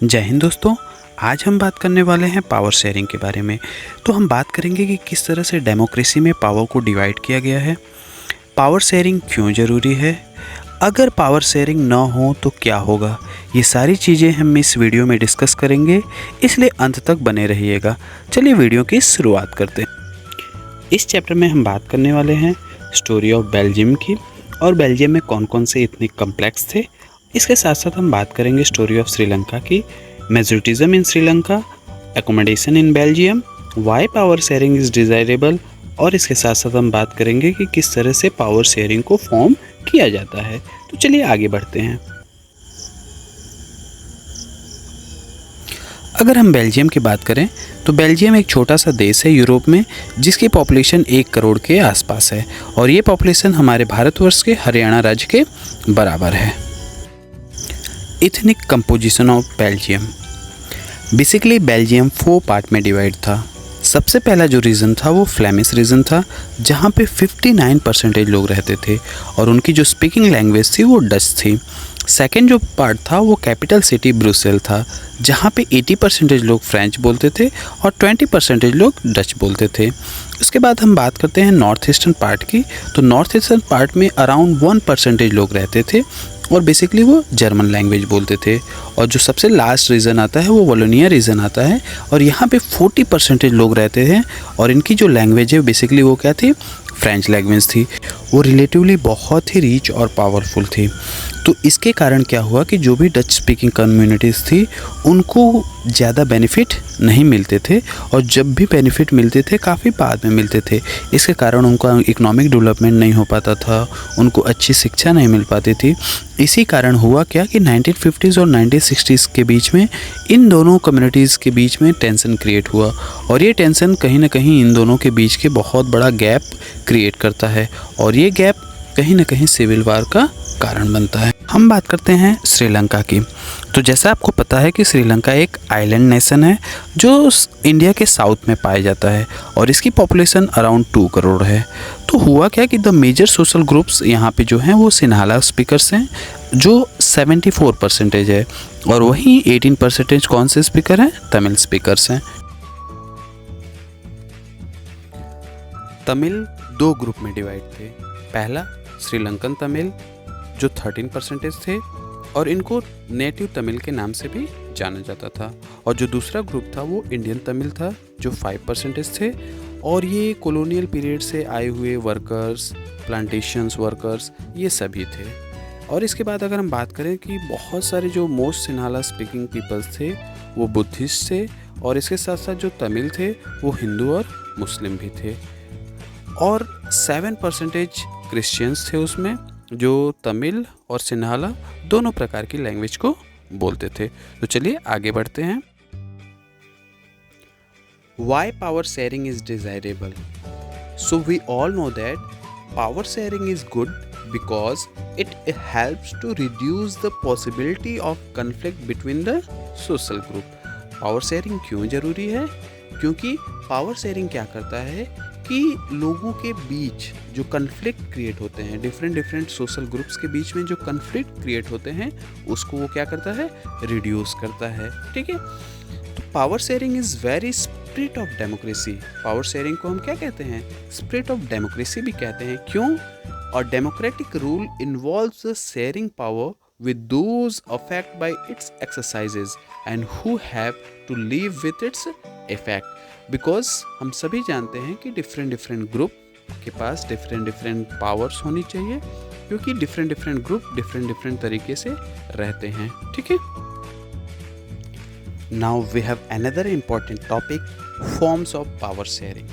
जय हिंद दोस्तों। आज हम बात करने वाले हैं पावर शेयरिंग के बारे में। तो हम बात करेंगे कि किस तरह से डेमोक्रेसी में पावर को डिवाइड किया गया है, पावर शेयरिंग क्यों ज़रूरी है, अगर पावर शेयरिंग ना हो तो क्या होगा। ये सारी चीज़ें हम इस वीडियो में डिस्कस करेंगे, इसलिए अंत तक बने रहिएगा। चलिए वीडियो की शुरुआत करते हैं। इस चैप्टर में हम बात करने वाले हैं स्टोरी ऑफ बेल्जियम की, और बेल्जियम में कौन कौन से इतने कम्प्लेक्स थे। इसके साथ साथ हम बात करेंगे स्टोरी ऑफ श्रीलंका की, majoritism in Sri Lanka, accommodation in Belgium, why power sharing is desirable, और इसके साथ साथ हम बात करेंगे कि किस तरह से पावर शेयरिंग को फॉर्म किया जाता है। तो चलिए आगे बढ़ते हैं। अगर हम बेल्जियम की बात करें तो बेल्जियम एक छोटा सा देश है यूरोप में, जिसकी पॉपुलेशन 1 करोड़ के आसपास है, और ये पॉपुलेशन हमारे भारतवर्ष के हरियाणा राज्य के बराबर है। Ethnic composition of Belgium. Basically Belgium 4 part में डिवाइड था। सबसे पहला जो रीजन था वो फ्लेमिश रीजन था, जहाँ पे 59% लोग रहते थे और उनकी जो स्पीकिंग लैंग्वेज थी वो डच थी। सेकेंड जो पार्ट था वो कैपिटल सिटी ब्रुसेल था, जहाँ पे 80% लोग फ्रेंच बोलते थे और 20% लोग डच बोलते थे। उसके बाद हम बात करते हैं नॉर्थ ईस्टर्न पार्ट की। तो नॉर्थ ईस्टर्न पार्ट में अराउंड 1% लोग रहते थे और बेसिकली वो जर्मन लैंग्वेज बोलते थे। और जो सबसे लास्ट रीजन आता है वो वोलोनिया रीजन आता है, और यहाँ पे 40% लोग रहते हैं और इनकी जो लैंग्वेज है बेसिकली वो क्या थी, फ्रेंच लैंग्वेज थी। वो रिलेटिवली बहुत ही रिच और पावरफुल थी। तो इसके कारण क्या हुआ कि जो भी डच स्पीकिंग कम्युनिटीज़ थी उनको ज़्यादा बेनिफिट नहीं मिलते थे, और जब भी बेनिफिट मिलते थे काफ़ी बाद में मिलते थे। इसके कारण उनका इकोनॉमिक डेवलपमेंट नहीं हो पाता था, उनको अच्छी शिक्षा नहीं मिल पाती थी। इसी कारण हुआ क्या कि 1950s और 1960s के बीच में इन दोनों कम्युनिटीज़ के बीच में टेंशन क्रिएट हुआ, और ये टेंशन कहीं ना कहीं इन दोनों के बीच के बहुत बड़ा गैप क्रिएट करता है, और ये गैप कहीं ना कहीं सिविल वार का कारण बनता है। हम बात करते हैं श्रीलंका की। तो जैसा आपको पता है कि श्रीलंका एक आइलैंड नेशन है जो इंडिया के साउथ में पाया जाता है, और इसकी पॉपुलेशन अराउंड 2 करोड़ है। तो हुआ क्या कि द मेजर सोशल ग्रुप्स यहाँ पे जो हैं वो सिन्हाला स्पीकर्स हैं, जो 74% है, और वहीं 18% कौन से स्पीकर हैं, तमिल स्पीकर्स हैं। तमिल 2 ग्रुप में डिवाइड थे। पहला श्रीलंकन तमिल जो 13% थे, और इनको नेटिव तमिल के नाम से भी जाना जाता था। और जो दूसरा ग्रुप था वो इंडियन तमिल था जो 5% थे, और ये कॉलोनियल पीरियड से आए हुए वर्कर्स, प्लांटेशंस वर्कर्स, ये सभी थे। और इसके बाद अगर हम बात करें कि बहुत सारे जो मोस्ट सिन्हाला स्पीकिंग पीपल्स थे वो बुद्धिस्ट थे, और इसके साथ साथ जो तमिल थे वो हिंदू और मुस्लिम भी थे, और 7% क्रिश्चियंस थे उसमें, जो तमिल और सिन्हाला दोनों प्रकार की लैंग्वेज को बोलते थे। तो चलिए आगे बढ़ते हैं। Why power sharing is desirable? So we all know that power sharing is good because it helps to reduce the possibility of conflict between the social group. Power sharing क्यों ज़रूरी है? क्योंकि पावर शेयरिंग क्या करता है कि लोगों के बीच जो कन्फ्लिक्ट क्रिएट होते हैं, डिफरेंट सोशल ग्रुप्स के बीच में जो कन्फ्लिक्ट क्रिएट होते हैं उसको वो क्या करता है, रिड्यूस करता है। ठीक है। तो power sharing is very spirit of democracy. Power sharing को हम क्या कहते हैं, स्पिरिट ऑफ डेमोक्रेसी भी कहते हैं। क्यों? और democratic rule involves the sharing power with those affected by its exercises and who have to live with its effect. Because हम सभी जानते हैं कि डिफरेंट ग्रुप के पास डिफरेंट पावर्स होनी चाहिए, क्योंकि डिफरेंट ग्रुप डिफरेंट तरीके से रहते हैं। ठीक है। Now we have another important topic, forms of power sharing.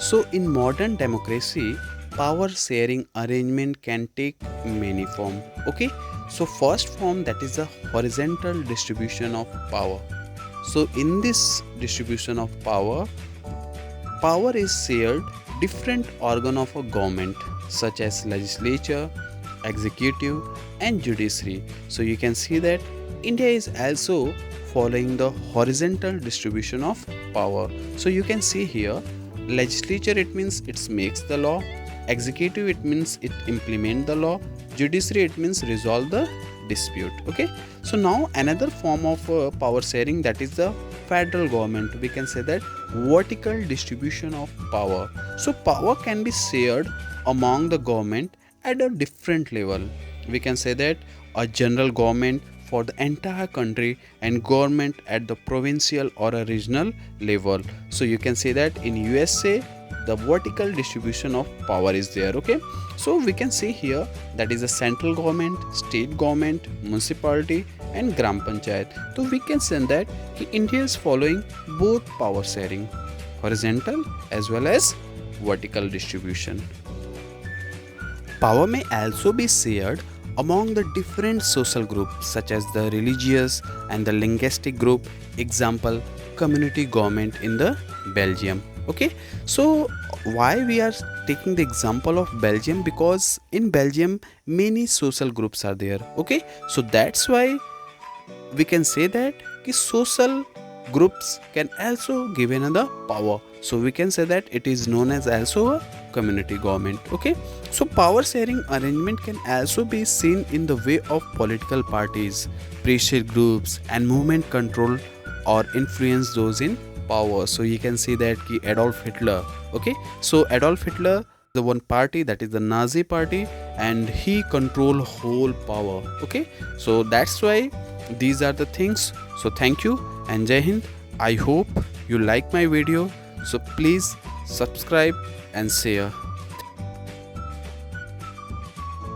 So in modern democracy, power sharing arrangement can take many forms. Okay. So first form, that is the horizontal distribution of power. So in this distribution of power is shared different organ of a government such as legislature, executive and judiciary. So you can see that India is also following the horizontal distribution of power. So you can see here, legislature, it means it makes the law. Executive, it means it implement the law. Judiciary, it means resolve the dispute. Okay, so now another form of power sharing, that is the federal government. We can say that vertical distribution of power. So power can be shared among the government at a different level. We can say that a general government for the entire country and government at the provincial or a regional level. So you can say that in USA the vertical distribution of power is there. Okay, so we can see here that is a central government, state government, municipality and gram panchayat. So we can say that India is following both power sharing, horizontal as well as vertical distribution. Power may also be shared among the different social groups such as the religious and the linguistic group. Example, community government in the Belgium. Okay, so why we are taking the example of Belgium? Because in Belgium many social groups are there. Okay, so that's why we can say that social groups can also give another power. So we can say that it is known as also a community government. Okay, so power sharing arrangement can also be seen in the way of political parties, pressure groups and movement control or influence those in power. So you can see that Adolf Hitler. Okay, so Adolf Hitler, the one party, that is the Nazi party, and he control whole power. Okay, so that's why these are the things. So thank you and Jai Hind. I hope you like my video, so please subscribe and share.